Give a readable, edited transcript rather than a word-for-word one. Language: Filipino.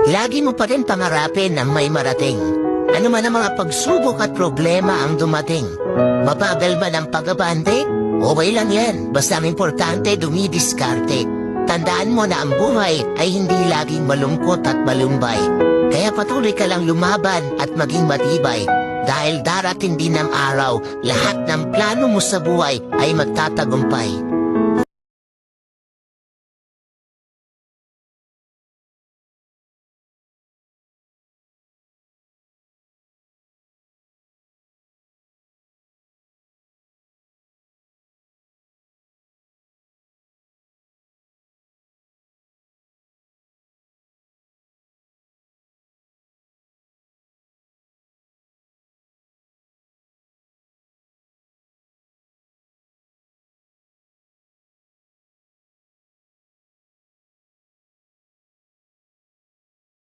Lagi mo pa rin pangarapin na may marating. Ano man ang mga pagsubok at problema ang dumating. Mabagal man ang pag-abante? Okay lang yan, basta ang importante dumidiskarte. Tandaan mo na ang buhay ay hindi laging malungkot at malumbay. Kaya patuloy ka lang lumaban at maging matibay. Dahil darating din ang araw, lahat ng plano mo sa buhay ay magtatagumpay.